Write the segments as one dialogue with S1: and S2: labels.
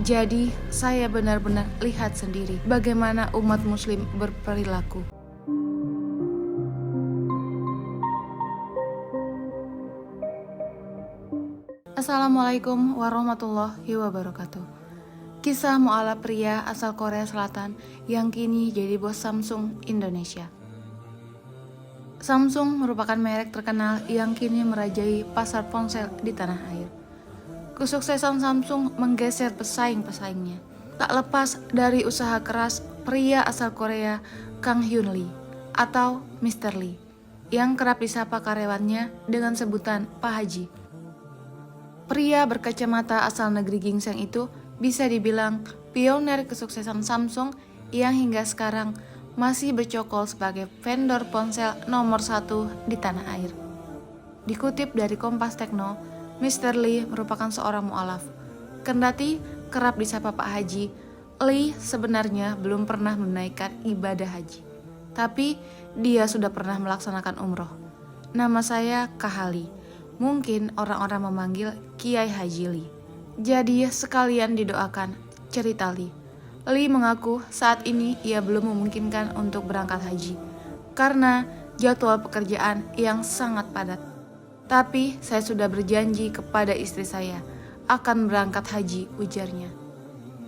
S1: Jadi, saya benar-benar lihat sendiri bagaimana umat muslim berperilaku. Assalamualaikum warahmatullahi wabarakatuh. Kisah mualaf pria asal Korea Selatan yang kini jadi bos Samsung Indonesia. Samsung merupakan merek terkenal yang kini merajai pasar ponsel di tanah air. Kesuksesan Samsung menggeser pesaing-pesaingnya. Tak lepas dari usaha keras pria asal Korea Kang Hyun Lee atau Mr. Lee yang kerap disapa karyawannya dengan sebutan Pak Haji. Pria berkacamata asal negeri gingseng itu bisa dibilang pionir kesuksesan Samsung yang hingga sekarang masih bercokol sebagai vendor ponsel nomor 1 di tanah air. Dikutip dari Kompas Tekno, Mr. Lee merupakan seorang mualaf. Kendati kerap disapa Pak Haji, Lee sebenarnya belum pernah menunaikan ibadah haji. Tapi dia sudah pernah melaksanakan umroh. Nama saya Kahali. Mungkin orang-orang memanggil Kiai Haji Lee. Jadi sekalian didoakan cerita Lee. Lee mengaku saat ini ia belum memungkinkan untuk berangkat haji karena jadwal pekerjaan yang sangat padat. Tapi saya sudah berjanji kepada istri saya akan berangkat haji, ujarnya.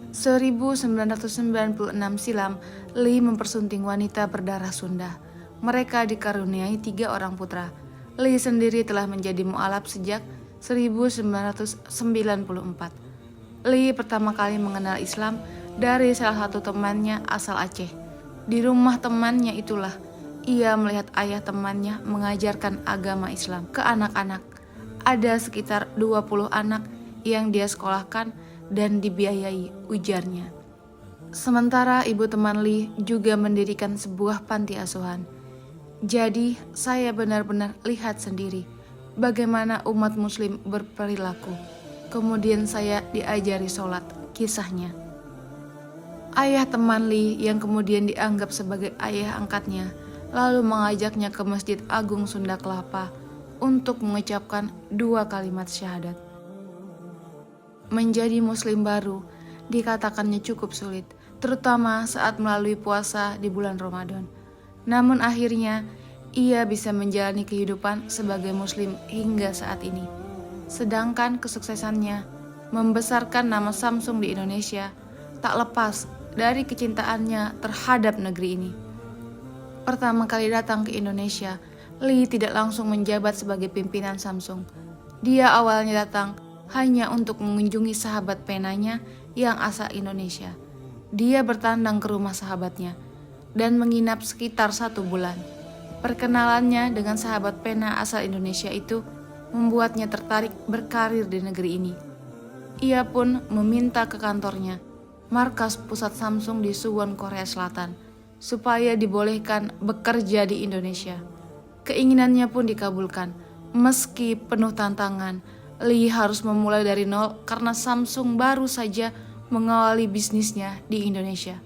S1: 1996 silam, Lee mempersunting wanita berdarah Sunda. Mereka dikaruniai 3 orang putra. Lee sendiri telah menjadi mualaf sejak 1994. Lee pertama kali mengenal Islam dari salah satu temannya asal Aceh. Di rumah temannya itulah ia melihat ayah temannya mengajarkan agama Islam ke anak-anak. Ada sekitar 20 anak yang dia sekolahkan dan dibiayai, ujarnya. Sementara ibu teman Lee juga mendirikan sebuah panti asuhan. Jadi saya benar-benar lihat sendiri bagaimana umat muslim berperilaku. Kemudian saya diajari sholat, kisahnya. Ayah teman Lee yang kemudian dianggap sebagai ayah angkatnya lalu mengajaknya ke Masjid Agung Sunda Kelapa untuk mengucapkan 2 kalimat syahadat. Menjadi muslim baru dikatakannya cukup sulit, terutama saat melalui puasa di bulan Ramadan. Namun akhirnya ia bisa menjalani kehidupan sebagai muslim hingga saat ini. Sedangkan kesuksesannya membesarkan nama Samsung di Indonesia tak lepas dari kecintaannya terhadap negeri ini. Pertama kali datang ke Indonesia, Lee tidak langsung menjabat sebagai pimpinan Samsung. Dia awalnya datang hanya untuk mengunjungi sahabat penanya yang asal Indonesia. Dia bertandang ke rumah sahabatnya dan menginap sekitar 1 bulan. Perkenalannya dengan sahabat pena asal Indonesia itu membuatnya tertarik berkarir di negeri ini. Ia pun meminta ke kantornya, markas pusat Samsung di Suwon, Korea Selatan, supaya dibolehkan bekerja di Indonesia. Keinginannya pun dikabulkan. Meski penuh tantangan, Lee harus memulai dari nol karena Samsung baru saja mengawali bisnisnya di Indonesia.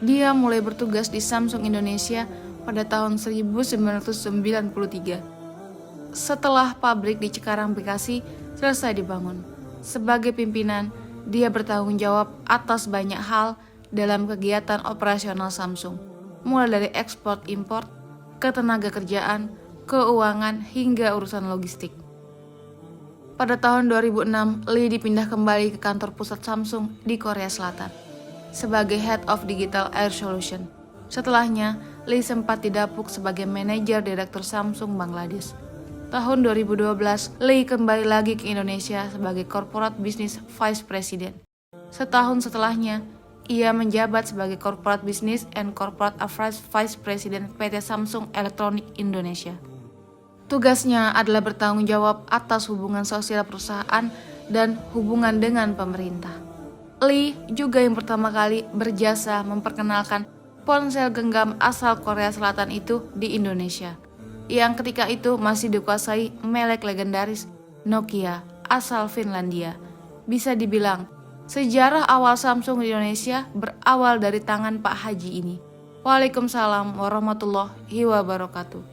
S1: Dia mulai bertugas di Samsung Indonesia pada tahun 1993. Setelah pabrik di Cikarang, Bekasi selesai dibangun. Sebagai pimpinan, dia bertanggung jawab atas banyak hal dalam kegiatan operasional Samsung, mulai dari ekspor-impor, ketenaga kerjaan, keuangan, hingga urusan logistik. Pada tahun 2006, Lee dipindah kembali ke kantor pusat Samsung di Korea Selatan sebagai Head of Digital Air Solution. Setelahnya, Lee sempat didapuk sebagai manajer direktur Samsung Bangladesh. Tahun 2012, Lee kembali lagi ke Indonesia sebagai Corporate Business Vice President. Setahun setelahnya, ia menjabat sebagai Corporate Business and Corporate Affairs Vice President PT Samsung Electronics Indonesia. Tugasnya adalah bertanggung jawab atas hubungan sosial perusahaan dan hubungan dengan pemerintah. Lee juga yang pertama kali berjasa memperkenalkan ponsel genggam asal Korea Selatan itu di Indonesia, yang ketika itu masih dikuasai merek legendaris Nokia asal Finlandia. Bisa dibilang, sejarah awal Samsung di Indonesia berawal dari tangan Pak Haji ini. Waalaikumsalam warahmatullahi wabarakatuh.